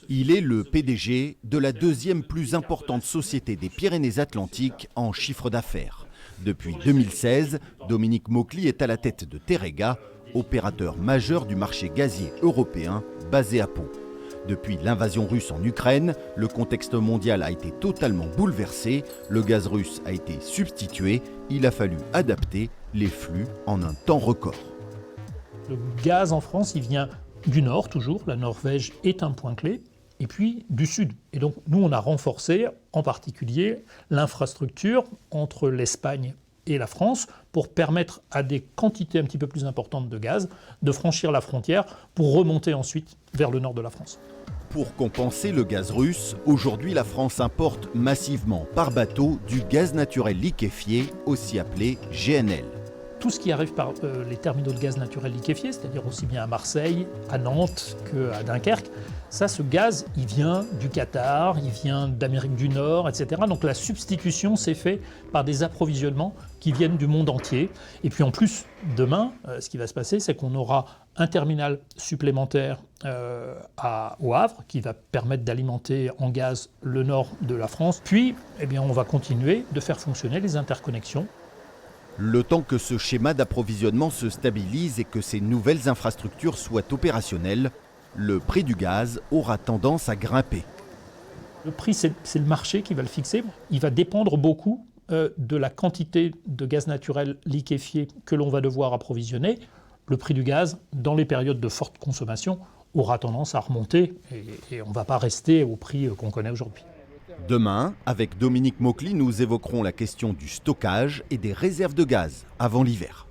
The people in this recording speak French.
Il est le PDG de la deuxième plus importante société des Pyrénées-Atlantiques en chiffre d'affaires. Depuis 2016, Dominique Maucly est à la tête de Teréga, opérateur majeur du marché gazier européen basé à Pau. Depuis l'invasion russe en Ukraine, le contexte mondial a été totalement bouleversé, le gaz russe a été substitué, il a fallu adapter les flux en un temps record. Le gaz en France, il vient du nord toujours, la Norvège est un point clé, et puis du sud. Et donc nous, on a renforcé en particulier l'infrastructure entre l'Espagne et la France pour permettre à des quantités un petit peu plus importantes de gaz de franchir la frontière pour remonter ensuite vers le nord de la France. Pour compenser le gaz russe, aujourd'hui la France importe massivement par bateau du gaz naturel liquéfié, aussi appelé GNL. Tout ce qui arrive par les terminaux de gaz naturel liquéfié, c'est-à-dire aussi bien à Marseille, à Nantes qu'à Dunkerque, ça, ce gaz, il vient du Qatar, il vient d'Amérique du Nord, etc. Donc la substitution s'est faite par des approvisionnements qui viennent du monde entier. Et puis en plus, demain, ce qui va se passer, c'est qu'on aura un terminal supplémentaire au Havre qui va permettre d'alimenter en gaz le nord de la France. Puis, eh bien, on va continuer de faire fonctionner les interconnexions. Le temps que ce schéma d'approvisionnement se stabilise et que ces nouvelles infrastructures soient opérationnelles, le prix du gaz aura tendance à grimper. Le prix, c'est le marché qui va le fixer. Il va dépendre beaucoup de la quantité de gaz naturel liquéfié que l'on va devoir approvisionner. Le prix du gaz, dans les périodes de forte consommation, aura tendance à remonter et on ne va pas rester au prix qu'on connaît aujourd'hui. Demain, avec Dominique Maucly, nous évoquerons la question du stockage et des réserves de gaz avant l'hiver.